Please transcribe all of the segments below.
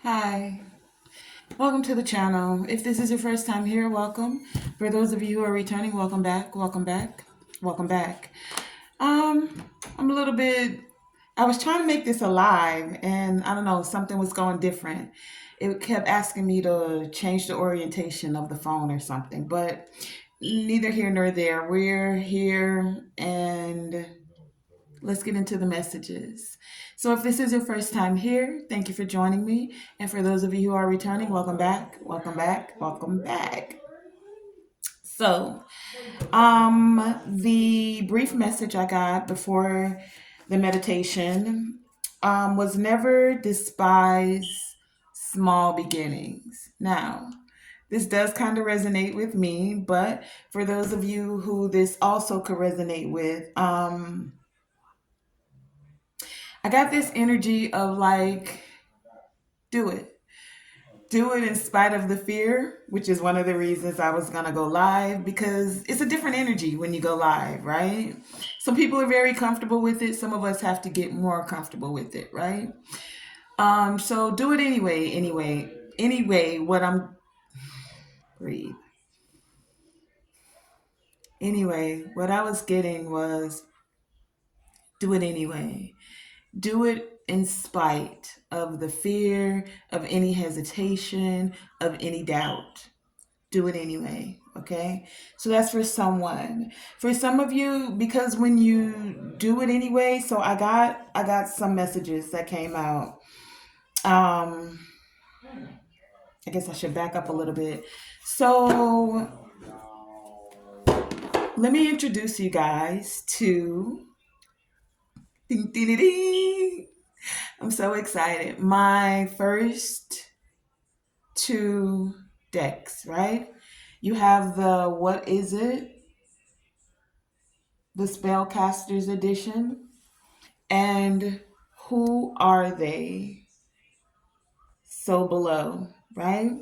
Hi, welcome to the channel. If this is your first time here, welcome. For those of you who are returning, welcome back, welcome back, welcome back. I'm a little bit, I was trying to make this alive and I don't know, something was going different. It kept asking me to change the orientation of the phone or something, but neither here nor there. We're here and let's get into the messages. So, if this is your first time here, thank you for joining me. And for those of you who are returning, welcome back, welcome back, welcome back. So, the brief message I got before the meditation was never despise small beginnings. Now, this does kind of resonate with me, but for those of you who this also could resonate with, I got this energy of like, do it. Do it in spite of the fear, which is one of the reasons I was going to go live because it's a different energy when you go live, right? Some people are very comfortable with it. Some of us have to get more comfortable with it, right? So do it anyway, what I'm breathe. Anyway, what I was getting was do it anyway. Do it in spite of the fear, of any hesitation, of any doubt. Do it anyway. Okay. So that's for someone. For some of you, because when you do it anyway, so I got some messages that came out. Um, I guess I should back up a little bit. So let me introduce you guys to ding, ding, ding, ding. I'm so excited. My first two decks, right? You have the What Is It? The Spellcasters Edition, and Who Are They? So Below, right?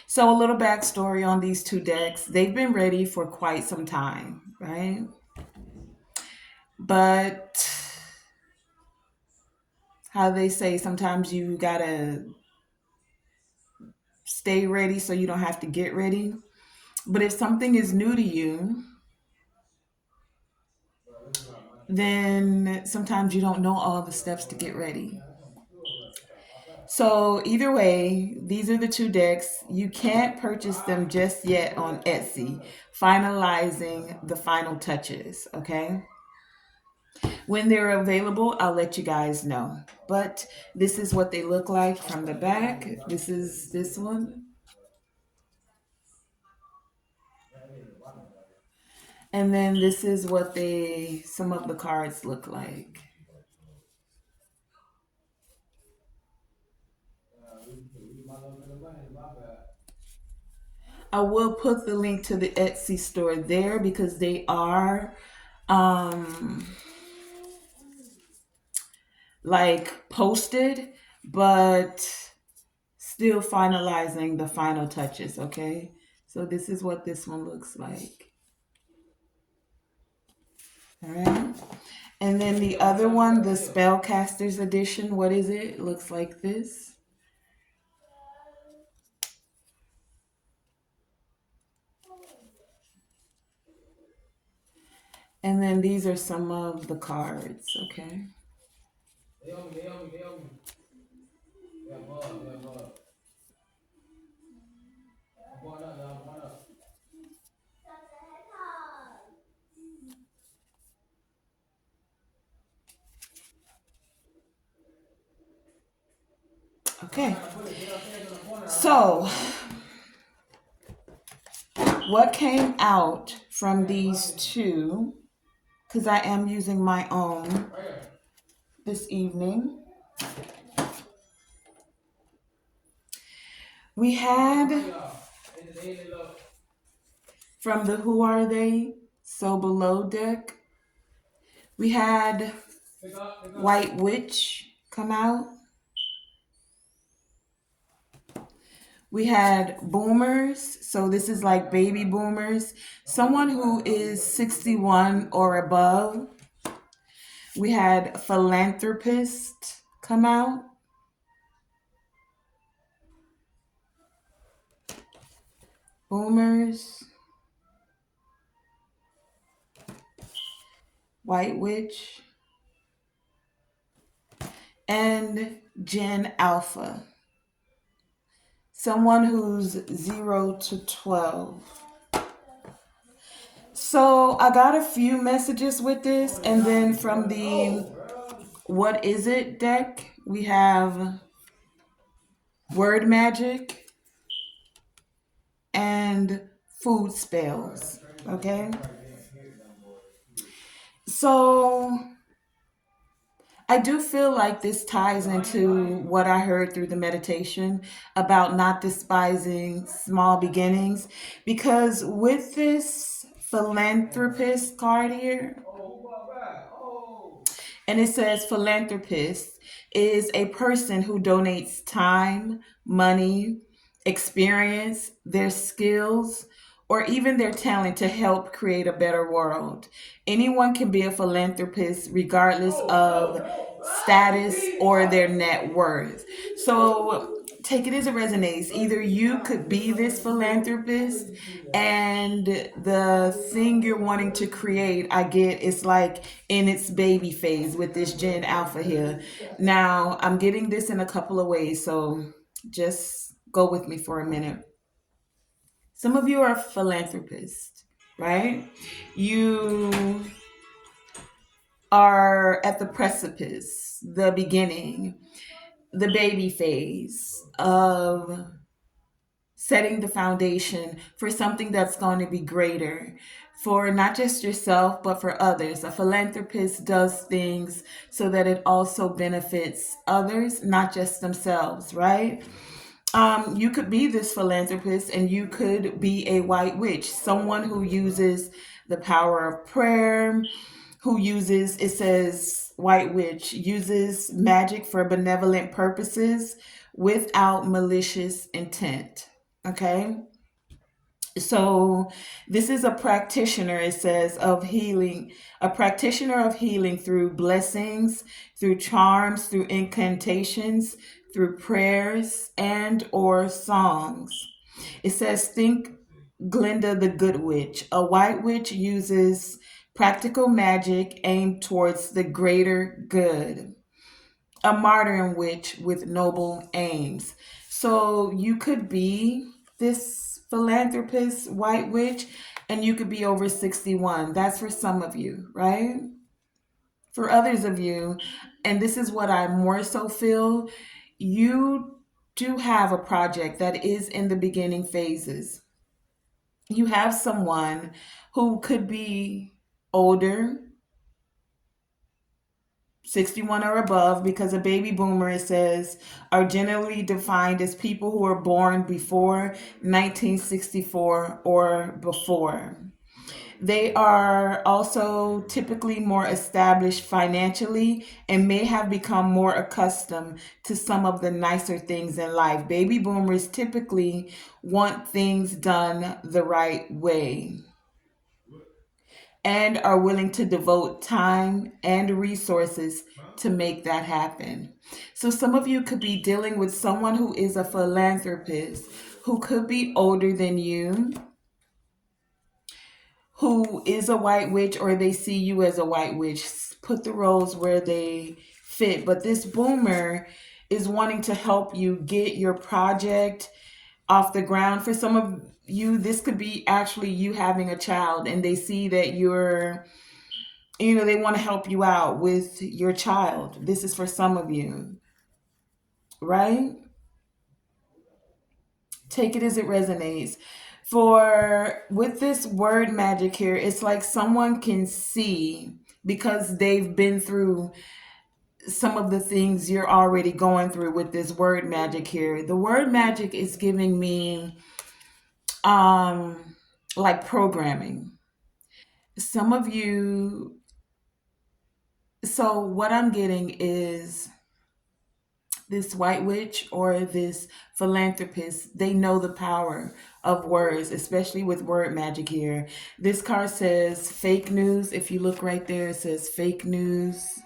So, a little backstory on these two decks. They've been ready for quite some time, right? But how they say sometimes you gotta stay ready so you don't have to get ready. But if something is new to you, then sometimes you don't know all the steps to get ready. So either way, these are the two decks. You can't purchase them just yet on Etsy. Finalizing the final touches, okay? When they're available, I'll let you guys know. But this is what they look like from the back. This is this one. And then this is what they some of the cards look like. I will put the link to the Etsy store there because they are um like posted, but still finalizing the final touches, okay? So this is what this one looks like. All right. And then the other one, the Spellcasters Edition, what is it? It looks like this. And then these are some of the cards, okay? Okay. So, what came out from these two, because I am using my own this evening, we had from the Who Are They? So Below deck, we had White Witch come out. We had boomers. So this is like baby boomers. Someone who is 61 or above. We had philanthropist. come out. Boomers, White Witch, and Gen Alpha. Someone who's 0 to 12. So I got a few messages with this, and then from the What Is It deck, we have Word Magic and Food Spells. Okay? So I do feel like this ties into what I heard through the meditation about not despising small beginnings. Because with this philanthropist card here, and it says philanthropist is a person who donates time, money, experience, their skills, or even their talent to help create a better world. Anyone can be a philanthropist regardless of status or their net worth. So take it as it resonates. Either you could be this philanthropist, and the thing you're wanting to create, I get, it's like in its baby phase with this Gen Alpha here. Now, I'm getting this in a couple of ways, so just go with me for a minute. Some of you are philanthropists, right? You are at the precipice, the beginning, the baby phase of setting the foundation for something that's going to be greater for not just yourself, but for others. A philanthropist does things so that it also benefits others, not just themselves, right? You could be this philanthropist and you could be a white witch, someone who uses the power of prayer, who uses, it says, white witch uses magic for benevolent purposes without malicious intent. Okay. So this is a practitioner, it says, of healing, a practitioner of healing through blessings, through charms, through incantations, through prayers and or songs. It says, think Glinda the Good Witch. A white witch uses practical magic aimed towards the greater good. A modern witch with noble aims. So you could be this philanthropist, white witch, and you could be over 61. That's for some of you, right? For others of you, and this is what I more so feel, you do have a project that is in the beginning phases. You have someone who could be older, 61 or above, because a baby boomer, it says, are generally defined as people who are born before 1964 or before. They are also typically more established financially and may have become more accustomed to some of the nicer things in life. Baby boomers typically want things done the right way and are willing to devote time and resources to make that happen. So, some of you could be dealing with someone who is a philanthropist, who could be older than you, who is a white witch, or they see you as a white witch. Put the roles where they fit. But this boomer is wanting to help you get your project off the ground. For some of you, this could be actually you having a child, and they see that you're, they want to help you out with your child. This is for some of you, right? Take it as it resonates. For with this word magic here, it's like someone can see because they've been through some of the things you're already going through with this word magic here. The word magic is giving me like programming. Some of you, so what I'm getting is this white witch or this philanthropist, they know the power of words, especially with word magic here. This card says fake news. If you look right there, it says fake news.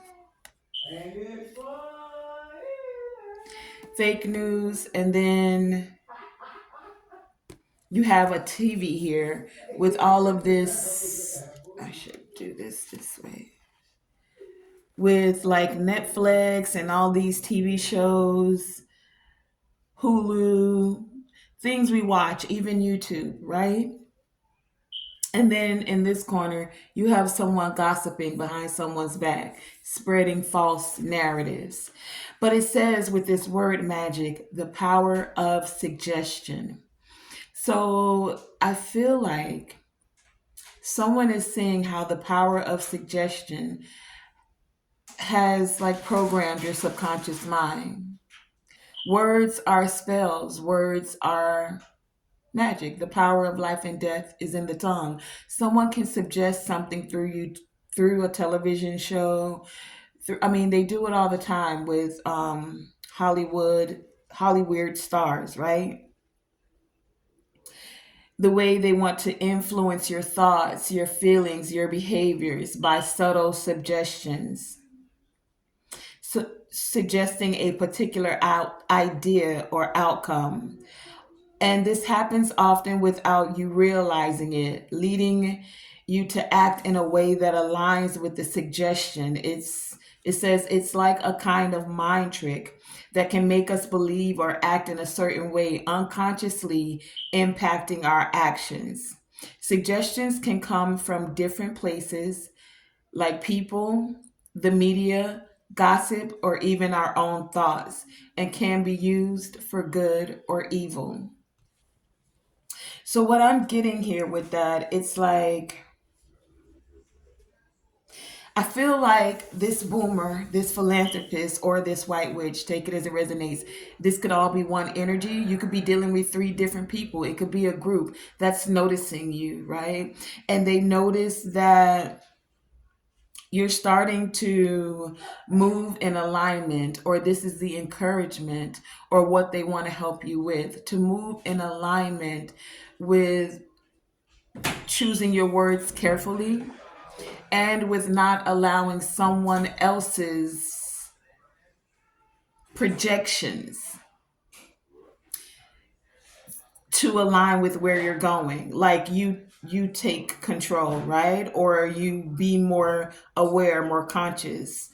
fake news, and then you have a TV here with all of this. I should do this way. With like Netflix and all these TV shows, Hulu, things we watch, even YouTube, right? And then in this corner, you have someone gossiping behind someone's back, spreading false narratives. But it says with this word magic, the power of suggestion. So I feel like someone is seeing how the power of suggestion has like programmed your subconscious mind. Words are spells, words are magic. The power of life and death is in the tongue. Someone can suggest something through you, through a television show. I mean, they do it all the time with Hollywood stars, right? The way they want to influence your thoughts, your feelings, your behaviors by subtle suggestions, suggesting a particular idea or outcome. And this happens often without you realizing it, leading you to act in a way that aligns with the suggestion. It says it's like a kind of mind trick that can make us believe or act in a certain way, unconsciously impacting our actions. Suggestions can come from different places, like people, the media, gossip, or even our own thoughts, and can be used for good or evil. So what I'm getting here with that, it's like I feel like this boomer, this philanthropist, or this white witch, take it as it resonates. This could all be one energy. You could be dealing with three different people. It could be a group that's noticing you, right? And they notice that you're starting to move in alignment, or this is the encouragement, or what they want to help you with, to move in alignment with choosing your words carefully and with not allowing someone else's projections to align with where you're going. Like you take control, right? Or you be more aware, more conscious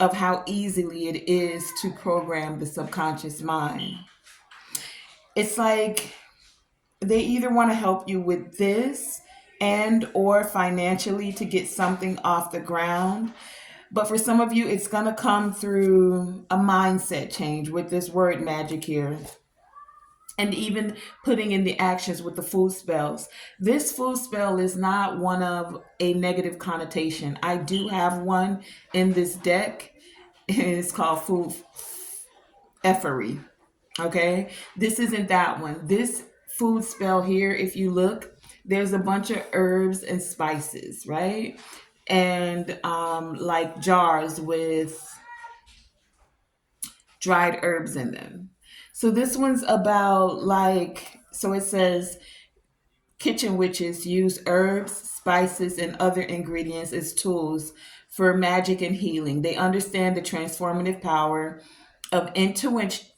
of how easily it is to program the subconscious mind. It's like they either want to help you with this and or financially to get something off the ground. But for some of you, it's going to come through a mindset change with this word magic here. And even putting in the actions with the food spells. This food spell is not one of a negative connotation. I do have one in this deck. It's called food effery. Okay. This isn't that one. This food spell here, if you look, there's a bunch of herbs and spices, right? And like jars with dried herbs in them. So this one's about like, so it says kitchen witches use herbs, spices, and other ingredients as tools for magic and healing. They understand the transformative power of intention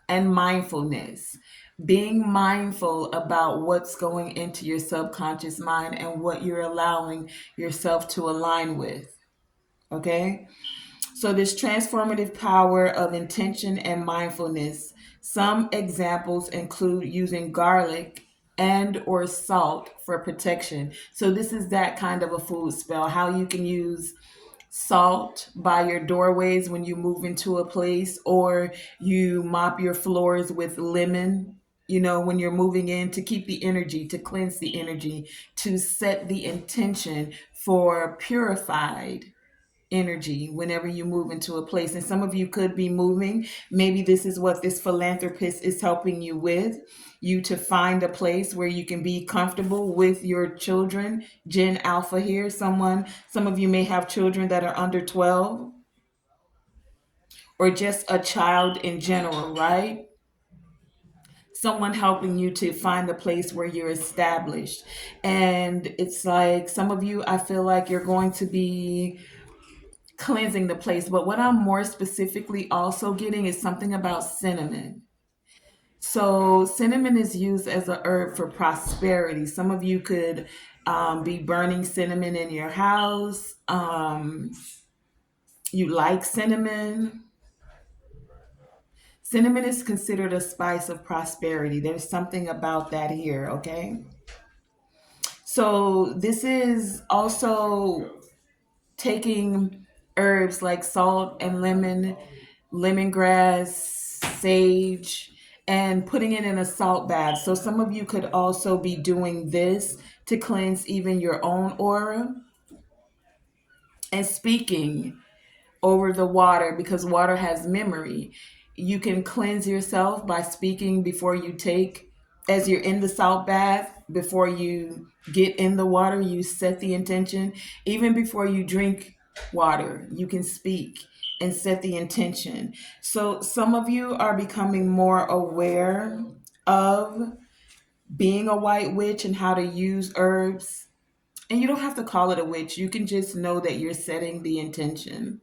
and mindfulness. Being mindful about what's going into your subconscious mind and what you're allowing yourself to align with. Okay? So, this transformative power of intention and mindfulness, some examples include using garlic and or salt for protection. So this is that kind of a food spell, how you can use salt by your doorways when you move into a place, or you mop your floors with lemon, when you're moving in, to keep the energy, to cleanse the energy, to set the intention for purified energy whenever you move into a place. And some of you could be moving. Maybe this is what this philanthropist is helping you with, you to find a place where you can be comfortable with your children. Gen Alpha here, some of you may have children that are under 12, or just a child in general, right? Someone helping you to find a place where you're established. And it's like some of you, I feel like you're going to be cleansing the place. But what I'm more specifically also getting is something about cinnamon. So, cinnamon is used as a herb for prosperity. Some of you could be burning cinnamon in your house. You like cinnamon. Cinnamon is considered a spice of prosperity. There's something about that here, okay? So, this is also taking herbs like salt and lemon, lemongrass, sage, and putting it in a salt bath. So some of you could also be doing this to cleanse even your own aura and speaking over the water because water has memory. You can cleanse yourself by speaking before you take, as you're in the salt bath, before you get in the water, you set the intention. Even before you drink water, you can speak and set the intention. So some of you are becoming more aware of being a white witch and how to use herbs. And you don't have to call it a witch, you can just know that you're setting the intention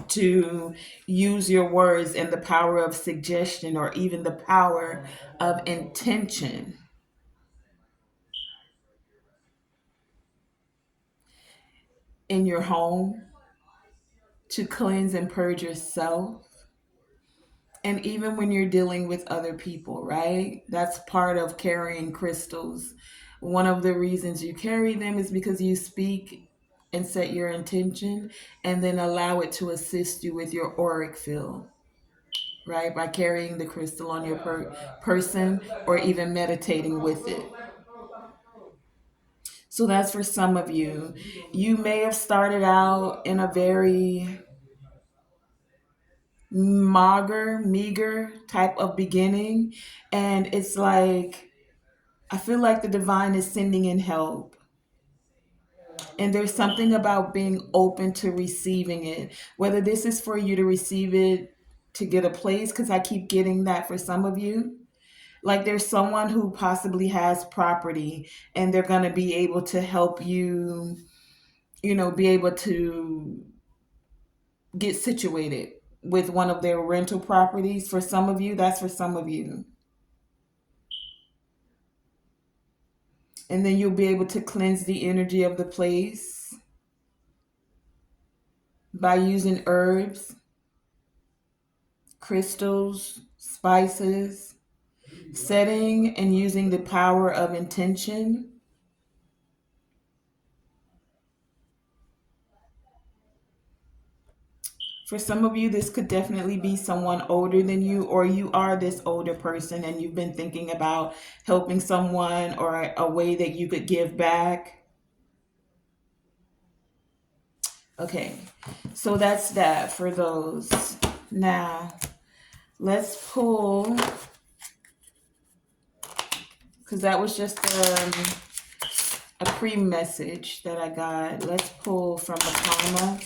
to use your words and the power of suggestion or even the power of intention in your home to cleanse and purge yourself. And even when you're dealing with other people, right? That's part of carrying crystals. One of the reasons you carry them is because you speak and set your intention and then allow it to assist you with your auric field, right? By carrying the crystal on your person or even meditating with it. So that's for some of you. You may have started out in a very meager type of beginning. And it's like, I feel like the divine is sending in help. And there's something about being open to receiving it, whether this is for you to receive it to get a place, because I keep getting that for some of you. Like there's someone who possibly has property and they're going to be able to help you, be able to get situated with one of their rental properties. For some of you, that's for some of you. And then you'll be able to cleanse the energy of the place by using herbs, crystals, spices, setting and using the power of intention. For some of you, this could definitely be someone older than you, or you are this older person and you've been thinking about helping someone or a way that you could give back. Okay, so that's that for those. Now, let's pull, because that was just a pre-message that I got. Let's pull from the Karma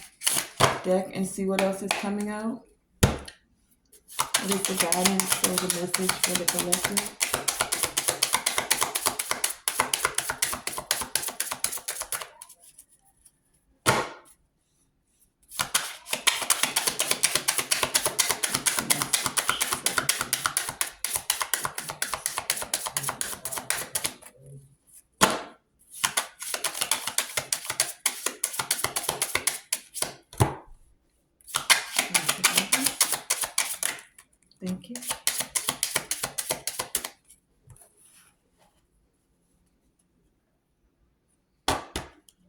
deck and see what else is coming out. What is the guidance or the message for the collective? Thank you.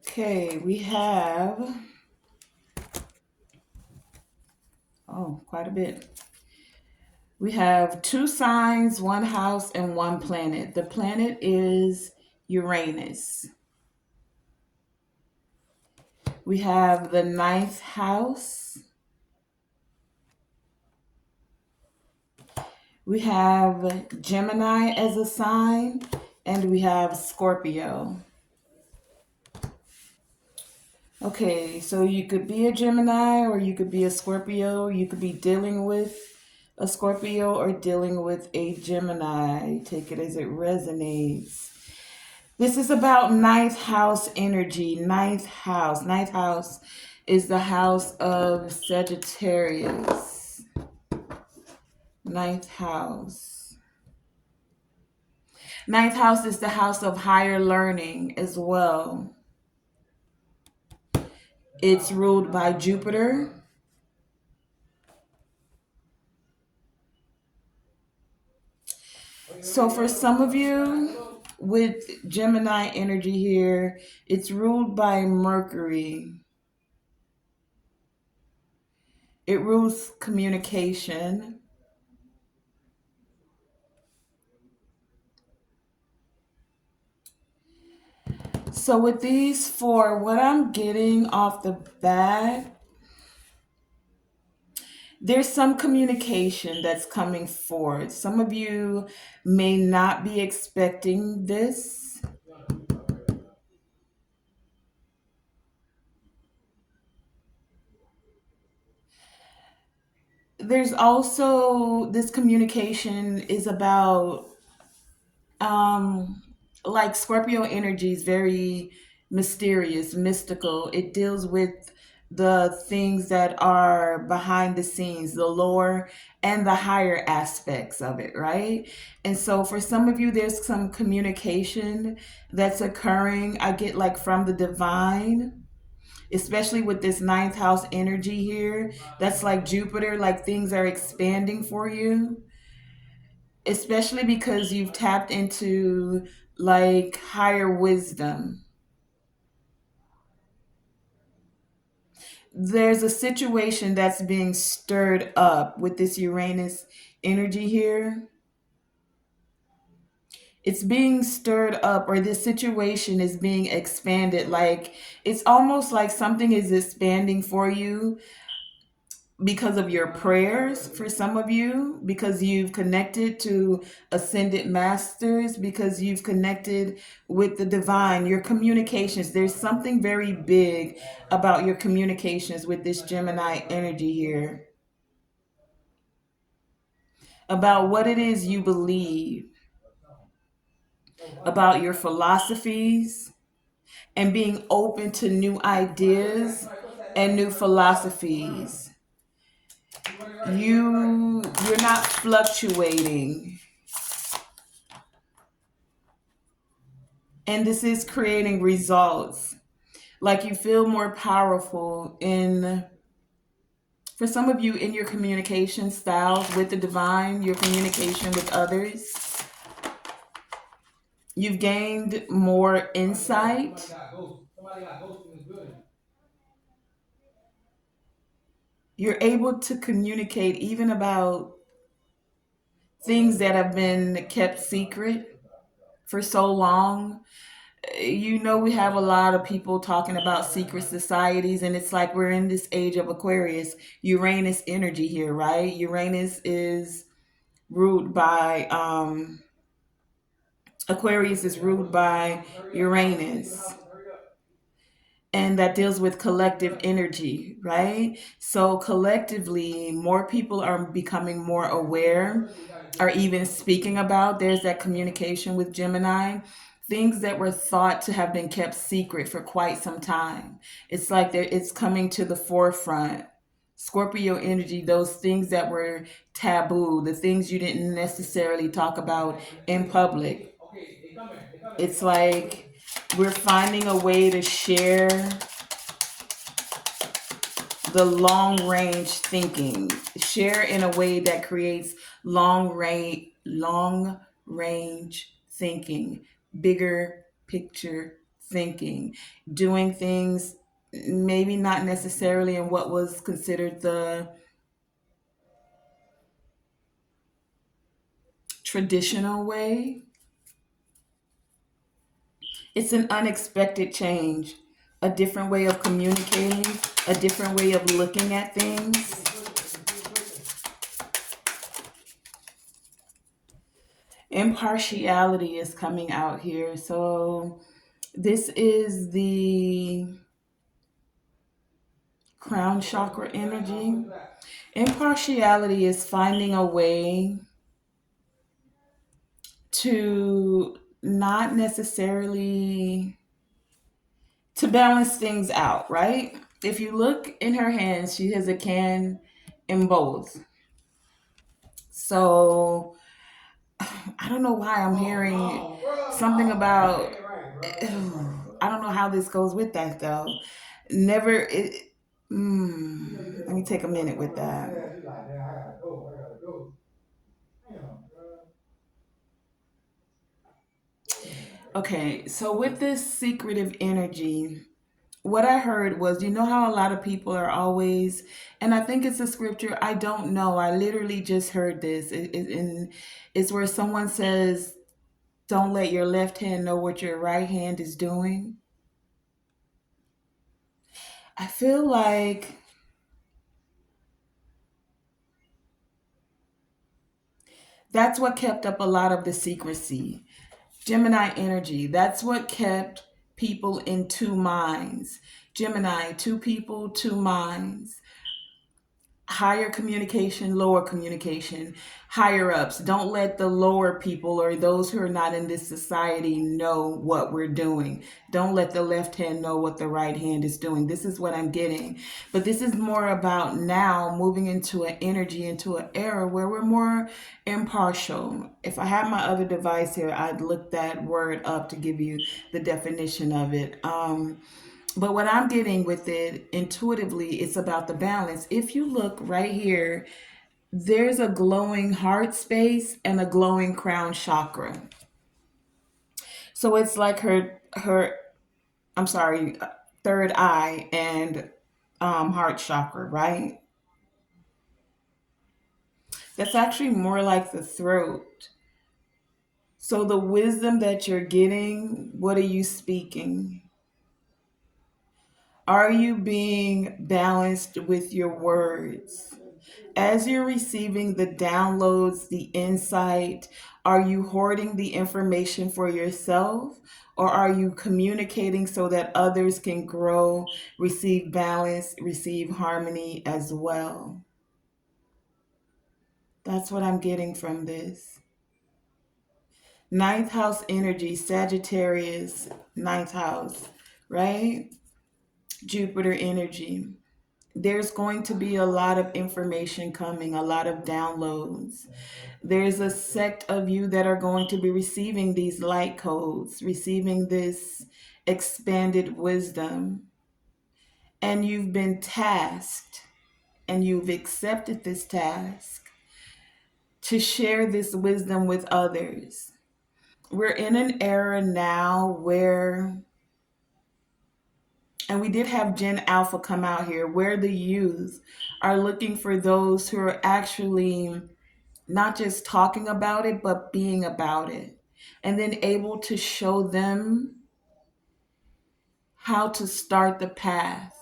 Okay, we have, quite a bit. We have 2 signs, 1 house, and 1 planet. The planet is Uranus. We have the 9th house. We have Gemini as a sign, and we have Scorpio. Okay, so you could be a Gemini or you could be a Scorpio. You could be dealing with a Scorpio or dealing with a Gemini. Take it as it resonates. This is about 9th house energy. 9th house. 9th house is the house of Sagittarius. Ninth house. Ninth house is the house of higher learning as well. It's ruled by Jupiter. So for some of you with Gemini energy here, it's ruled by Mercury. It rules communication. So with these four, what I'm getting off the bat, there's some communication that's coming forward. Some of you may not be expecting this. There's also this communication is about um like Scorpio energy is very mysterious, mystical. It deals with the things that are behind the scenes, the lower and the higher aspects of it, right? And so for some of you, there's some communication that's occurring. I get like from the divine, especially with this ninth house energy here. That's like Jupiter, like things are expanding for you, especially because you've tapped into like higher wisdom. There's a situation that's being stirred up with this Uranus energy here. It's being stirred up, or this situation is being expanded. Like it's almost like something is expanding for you because of your prayers, for some of you, because you've connected to ascended masters, because you've connected with the divine, your communications. There's something very big about your communications with this Gemini energy here, about what it is you believe, about your philosophies, and being open to new ideas and new philosophies. You're not fluctuating, and this is creating results. Like you feel more powerful in, for some of you, in your communication styles with the divine, your communication with others. You've gained more insight. You're able to communicate even about things that have been kept secret for so long. You know, we have a lot of people talking about secret societies, and it's like we're in this age of Aquarius, Uranus energy here, right? Uranus is ruled by Aquarius is ruled by Uranus, and that deals with collective energy, right? So collectively, more people are becoming more aware, are even speaking about. There's that communication with Gemini. Things that were thought to have been kept secret for quite some time. It's like it's coming to the forefront. Scorpio energy, those things that were taboo, the things you didn't necessarily talk about in public. It's like we're finding a way to share the long range thinking, share in a way that creates long range thinking, bigger picture thinking, doing things maybe not necessarily in what was considered the traditional way. It's an unexpected change, a different way of communicating, a different way of looking at things. Impartiality is coming out here. So this is the crown chakra energy. Impartiality is finding a way to not necessarily to balance things out, right? If you look in her hands, she has a can in both. So I don't know why I'm hearing something about. I don't know how this goes with that though. Never. Let me take a minute with that. Okay, so with this secretive energy, what I heard was, you know how a lot of people are always, and I think it's a scripture. I don't know. I literally just heard this. It's where someone says, "Don't let your left hand know what your right hand is doing." I feel like that's what kept up a lot of the secrecy. Gemini energy, that's what kept people in two minds. Gemini, two people, two minds. Higher communication, lower communication, higher ups. Don't let the lower people or those who are not in this society know what we're doing. Don't let the left hand know what the right hand is doing. This is what I'm getting. But this is more about now moving into an energy, into an era where we're more impartial. If I had my other device here, I'd look that word up to give you the definition of it. But what I'm getting with it intuitively, it's about the balance. If you look right here, there's a glowing heart space and a glowing crown chakra. So it's like her I'm sorry, third eye and heart chakra, right? That's actually more like the throat. So the wisdom that you're getting, what are you speaking? Are you being balanced with your words? As you're receiving the downloads, the insight, are you hoarding the information for yourself, or are you communicating so that others can grow, receive balance, receive harmony as well? That's what I'm getting from this. Ninth house energy, Sagittarius, ninth house, right? Jupiter energy. There's going to be a lot of information coming, a lot of downloads. There's a sect of you that are going to be receiving these light codes, receiving this expanded wisdom. And you've been tasked and you've accepted this task to share this wisdom with others. We're in an era now where, and we did have Gen Alpha come out here, where the youth are looking for those who are actually not just talking about it, but being about it. And then able to show them how to start the path.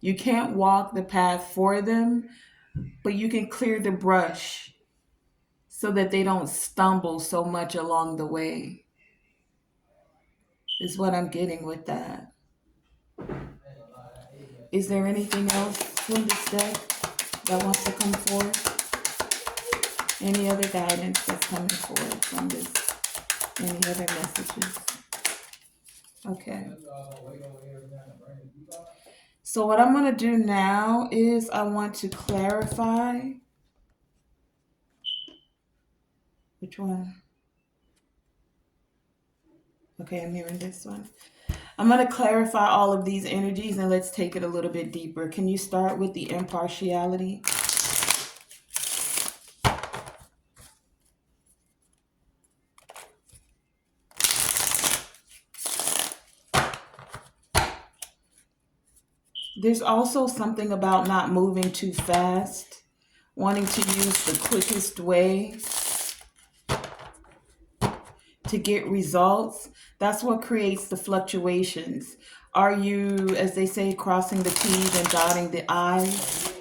You can't walk the path for them, but you can clear the brush so that they don't stumble so much along the way, is what I'm getting with that. Is there anything else from this deck that wants to come forth? Any other guidance that's coming forward from this? Any other messages? Okay. So what I'm going to do now is I want to clarify. Which one? Okay, I'm hearing this one. I'm going to clarify all of these energies and let's take it a little bit deeper. Can you start with the impartiality? There's also something about not moving too fast, wanting to use the quickest way to get results. That's what creates the fluctuations. Are you, as they say, crossing the T's and dotting the I's?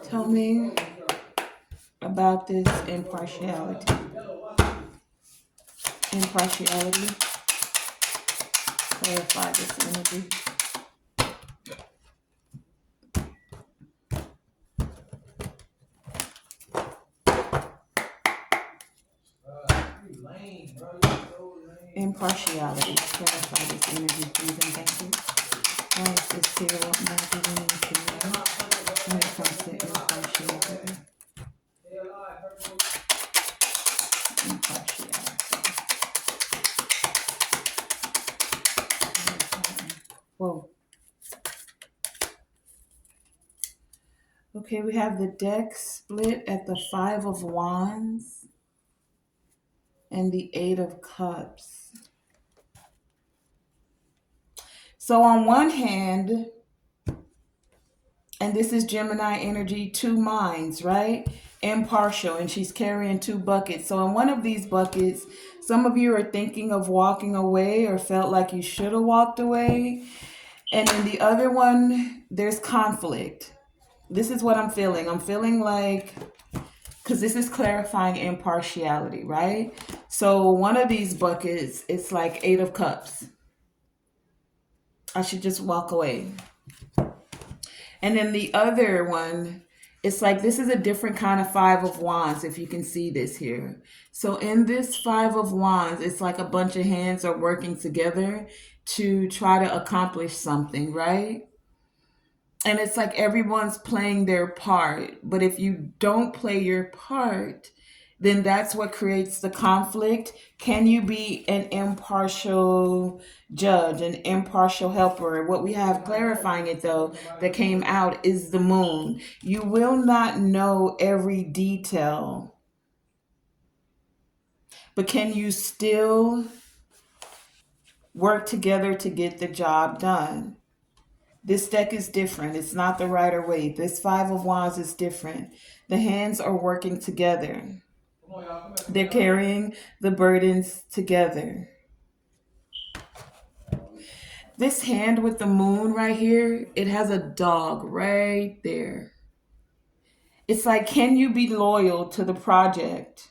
Tell me about this impartiality. Impartiality. Clarify this energy. impartiality. Clarify this energy, please, and thank you. Why is this here? What more do we need to know when it comes to impartiality? Impartiality. Whoa. Okay, we have the deck split at the Five of Wands and the Eight of Cups. So on one hand, and this is Gemini energy, two minds, right? Impartial, and she's carrying two buckets. So in one of these buckets, some of you are thinking of walking away or felt like you should have walked away. And in the other one, there's conflict. This is what I'm feeling. I'm feeling like, because this is clarifying impartiality, right? So one of these buckets, it's like Eight of Cups. I should just walk away. And then the other one, it's like this is a different kind of Five of Wands, if you can see this here. So in this Five of Wands, it's like a bunch of hands are working together to try to accomplish something, right? And it's like everyone's playing their part. But if you don't play your part, then that's what creates the conflict. Can you be an impartial judge, an impartial helper? What we have clarifying it though, that came out is the moon. You will not know every detail, but can you still work together to get the job done? This deck is different. It's not the Rider Waite. This Five of Wands is different. The hands are working together. They're carrying the burdens together. This hand with the moon right here, it has a dog right there. It's like, can you be loyal to the project?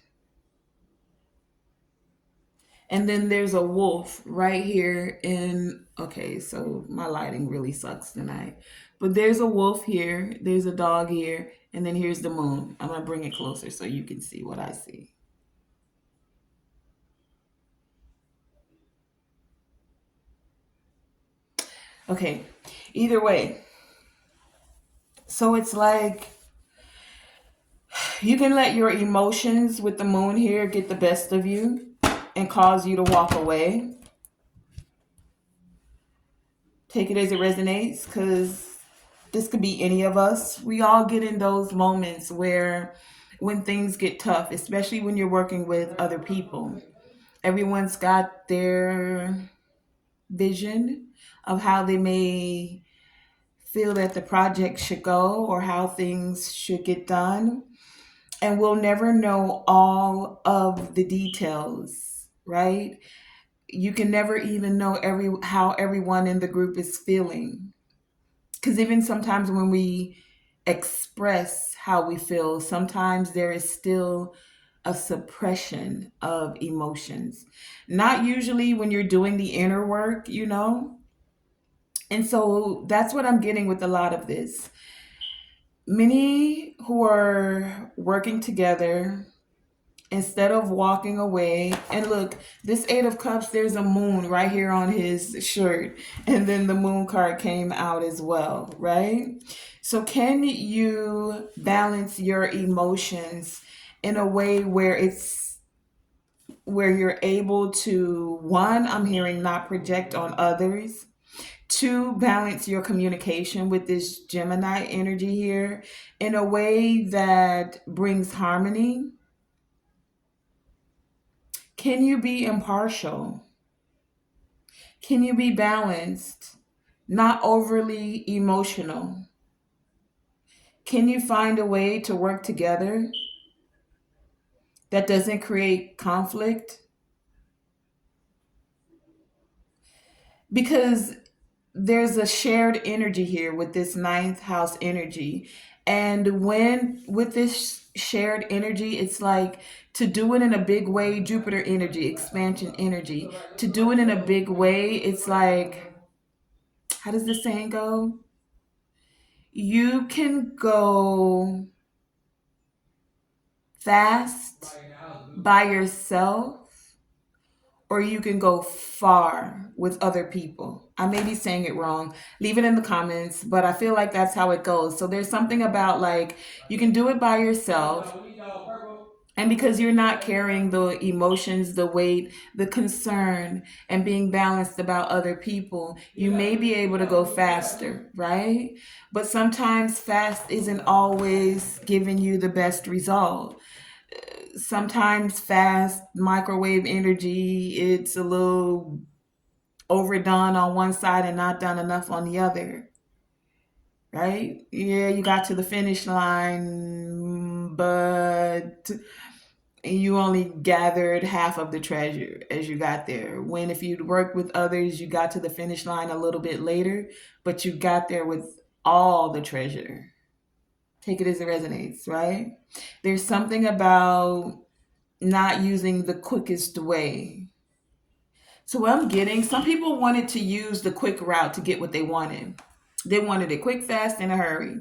And then there's a wolf right here in, okay, so my lighting really sucks tonight. But there's a wolf here, there's a dog here, and then here's the moon. I'm gonna bring it closer so you can see what I see. Okay, either way. So it's like you can let your emotions with the moon here get the best of you and cause you to walk away. Take it as it resonates, because this could be any of us. We all get in those moments where when things get tough, especially when you're working with other people, everyone's got their vision of how they may feel that the project should go or how things should get done. And we'll never know all of the details, right? You can never even know how everyone in the group is feeling. Because even sometimes when we express how we feel, sometimes there is still a suppression of emotions. Not usually when you're doing the inner work, you know? And so that's what I'm getting with a lot of this. Many who are working together, instead of walking away, and look, this Eight of Cups, there's a moon right here on his shirt, and then the moon card came out as well, right? So can you balance your emotions in a way where you're able to, one, I'm hearing, not project on others. Two, balance your communication with this Gemini energy here in a way that brings harmony. Can you be impartial? Can you be balanced? Not overly emotional? Can you find a way to work together that doesn't create conflict? Because there's a shared energy here with this ninth house energy. And when with this shared energy, it's like to do it in a big way, Jupiter energy, expansion energy. To do it in a big way, it's like, how does this saying go? You can go fast by yourself, or you can go far with other people. I may be saying it wrong. Leave it in the comments, but I feel like that's how it goes. So there's something about like you can do it by yourself. And because you're not carrying the emotions, the weight, the concern, and being balanced about other people, you may be able to go faster, right? But sometimes fast isn't always giving you the best result. Sometimes fast microwave energy, it's a little overdone on one side and not done enough on the other, right? Yeah, you got to the finish line, but you only gathered half of the treasure as you got there. When if you'd worked with others, you got to the finish line a little bit later, but you got there with all the treasure. Take it as it resonates, right? There's something about not using the quickest way. So what I'm getting, some people wanted to use the quick route to get what they wanted. They wanted it quick, fast, in a hurry.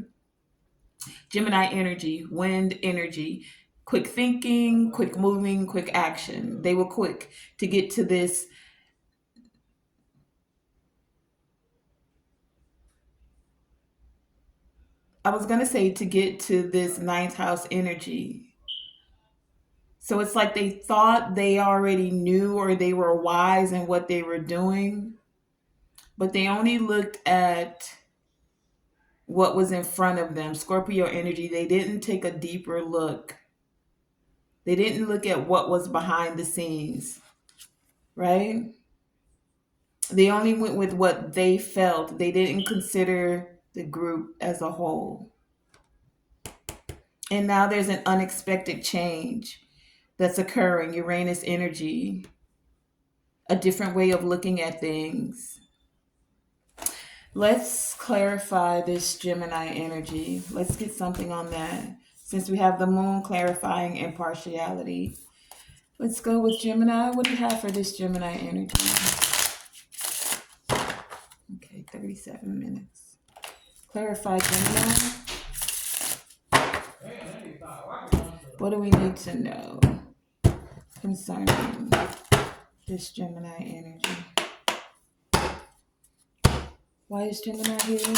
Gemini energy, wind energy, quick thinking, quick moving, quick action. They were quick to get to this. I was going to say to get to this ninth house energy. So it's like they thought they already knew or they were wise in what they were doing, but they only looked at what was in front of them. Scorpio energy, they didn't take a deeper look. They didn't look at what was behind the scenes, right? They only went with what they felt. They didn't consider the group as a whole. And now there's an unexpected change that's occurring. Uranus energy, a different way of looking at things. Let's clarify this Gemini energy. Let's get something on that. Since we have the moon clarifying impartiality, let's go with Gemini. What do you have for this Gemini energy? Okay, 37 minutes. Clarify Gemini. What do we need to know concerning this Gemini energy? Why is Gemini here?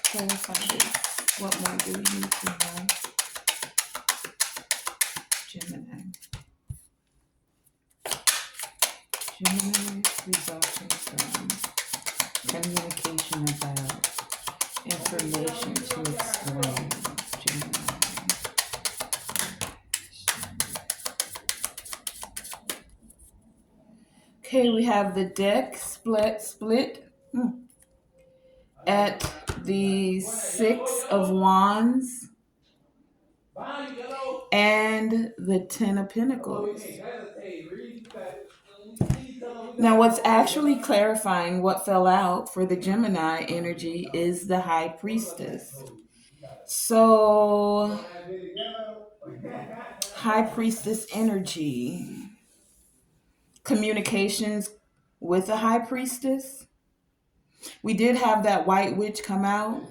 Clarify this. What more do we need to know? Gemini. Gemini resulting from communication about information to explain. Gemini. Okay, we have the deck split at the Six of Wands and the Ten of Pentacles. Now, what's actually clarifying what fell out for the Gemini energy is the High Priestess. So, High Priestess energy, communications with the High Priestess. We did have that White Witch come out.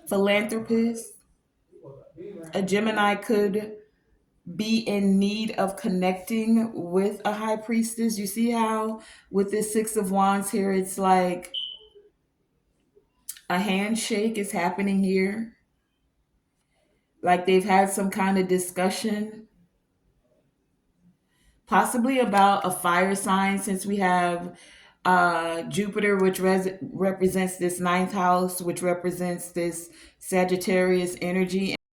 Philanthropist. A Gemini could be in need of connecting with a High Priestess. You see how with this Six of Wands here, it's like a handshake is happening here. Like they've had some kind of discussion, possibly about a fire sign, since we have Jupiter, which represents this ninth house, which represents this Sagittarius energy.